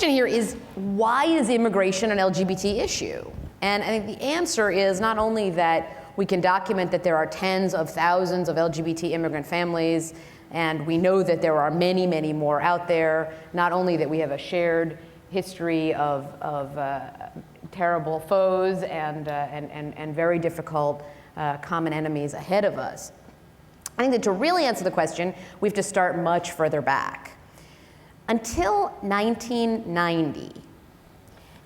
question here is, why is immigration an LGBT issue? And I think the answer is not only that we can document that there are tens of thousands of LGBT immigrant families, and we know that there are many, many more out there, not only that we have a shared history of terrible foes and very difficult common enemies ahead of us. I think that to really answer the question, we have to start much further back. Until 1990,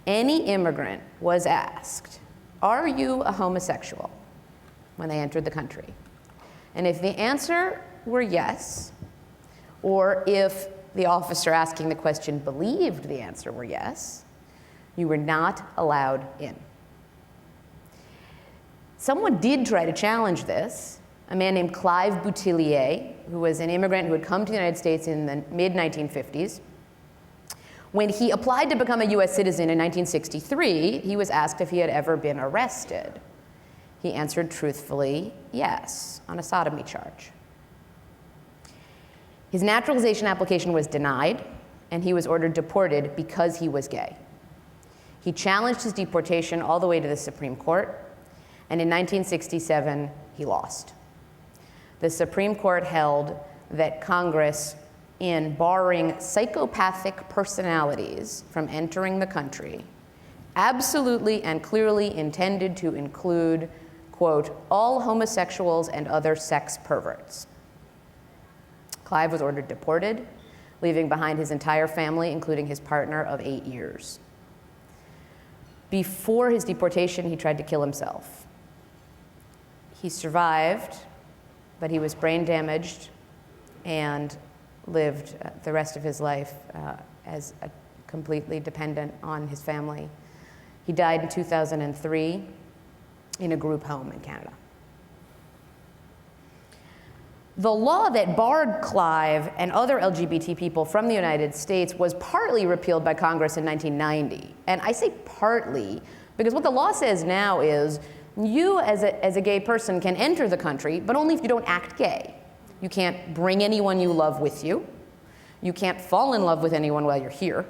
any immigrant was asked, "Are you a homosexual?" when they entered the country. And if the answer were yes, or if the officer asking the question believed the answer were yes, you were not allowed in. Someone did try to challenge this, a man named Clive Boutillier, who was an immigrant who had come to the United States in the mid-1950s. When he applied to become a US citizen in 1963, he was asked if he had ever been arrested. He answered truthfully, yes, on a sodomy charge. His naturalization application was denied, and he was ordered deported because he was gay. He challenged his deportation all the way to the Supreme Court, and in 1967, he lost. The Supreme Court held that Congress, in barring psychopathic personalities from entering the country, absolutely and clearly intended to include, quote, all homosexuals and other sex perverts. Clive was ordered deported, leaving behind his entire family, including his partner of 8 years. Before his deportation, he tried to kill himself. He survived, but he was brain damaged and lived the rest of his life as completely dependent on his family. He died in 2003 in a group home in Canada. The law that barred Clive and other LGBT people from the United States was partly repealed by Congress in 1990. And I say partly because what the law says now is you as a gay person can enter the country, but only if you don't act gay. You can't bring anyone you love with you. You can't fall in love with anyone while you're here.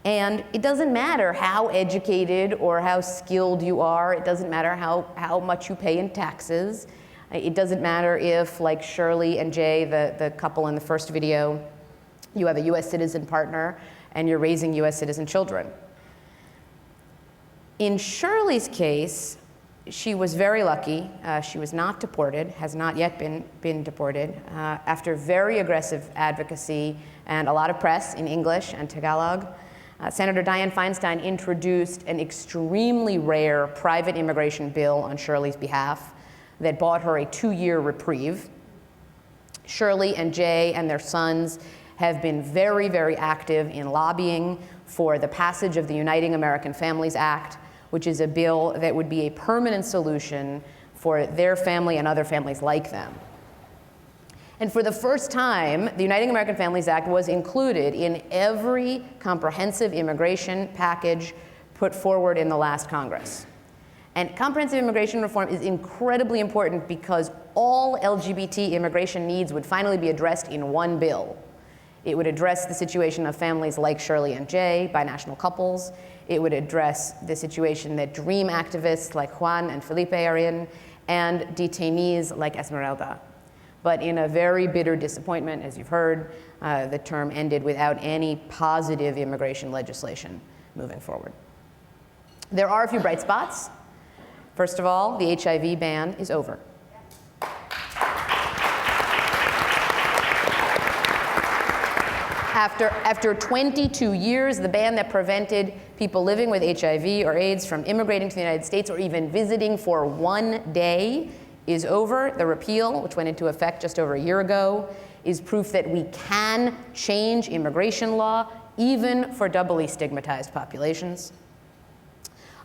And it doesn't matter how educated or how skilled you are. It doesn't matter how much you pay in taxes. It doesn't matter if, like Shirley and Jay, the couple in the first video, you have a US citizen partner and you're raising US citizen children. In Shirley's case, she was very lucky. She was not deported, has not yet been deported. After very aggressive advocacy and a lot of press in English and Tagalog, Senator Dianne Feinstein introduced an extremely rare private immigration bill on Shirley's behalf that bought her a 2-year reprieve. Shirley and Jay and their sons have been very, very active in lobbying for the passage of the Uniting American Families Act, which is a bill that would be a permanent solution for their family and other families like them. And for the first time, the Uniting American Families Act was included in every comprehensive immigration package put forward in the last Congress. And comprehensive immigration reform is incredibly important because all LGBT immigration needs would finally be addressed in one bill. It would address the situation of families like Shirley and Jay, binational couples. It would address the situation that DREAM activists like Juan and Felipe are in, and detainees like Esmeralda. But in a very bitter disappointment, as you've heard, the term ended without any positive immigration legislation moving forward. There are a few bright spots. First of all, the HIV ban is over. After 22 years, the ban that prevented people living with HIV or AIDS from immigrating to the United States or even visiting for 1 day is over. The repeal, which went into effect just over a year ago, is proof that we can change immigration law, even for doubly stigmatized populations.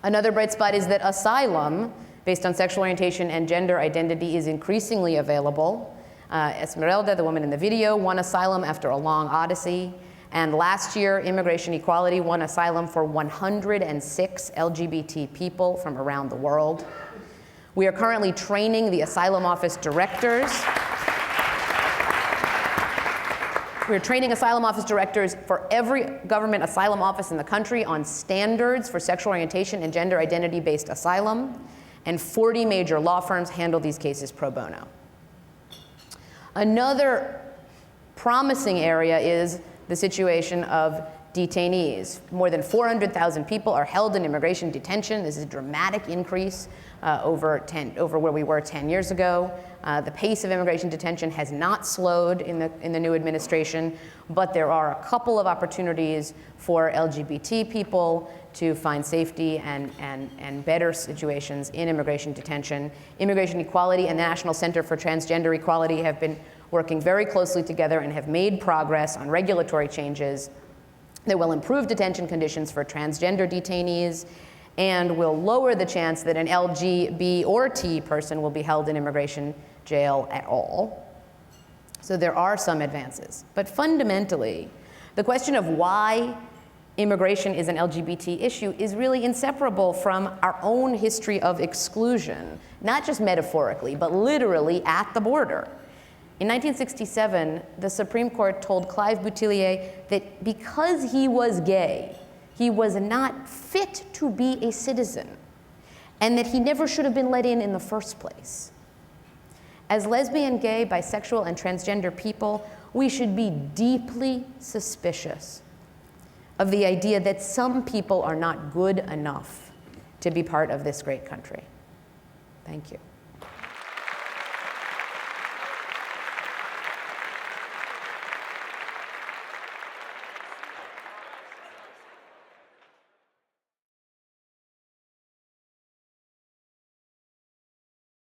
Another bright spot is that asylum, based on sexual orientation and gender identity, is increasingly available. Esmeralda, the woman in the video, won asylum after a long odyssey. And last year, Immigration Equality won asylum for 106 LGBT people from around the world. We are currently training the asylum office directors We're training asylum office directors for every government asylum office in the country on standards for sexual orientation and gender identity-based asylum, and 40 major law firms handle these cases pro bono. Another promising area is the situation of detainees. More than 400,000 people are held in immigration detention. This is a dramatic increase over where we were 10 years ago. The pace of immigration detention has not slowed in the new administration, but there are a couple of opportunities for LGBT people to find safety and better situations in immigration detention. Immigration Equality and the National Center for Transgender Equality have been working very closely together and have made progress on regulatory changes that will improve detention conditions for transgender detainees and will lower the chance that an LG, B, or T person will be held in immigration jail at all. So there are some advances. But fundamentally, the question of why immigration is an LGBT issue is really inseparable from our own history of exclusion, not just metaphorically, but literally at the border. In 1967, the Supreme Court told Clive Boutillier that because he was gay, he was not fit to be a citizen, and that he never should have been let in the first place. As lesbian, gay, bisexual, and transgender people, we should be deeply suspicious of the idea that some people are not good enough to be part of this great country. Thank you.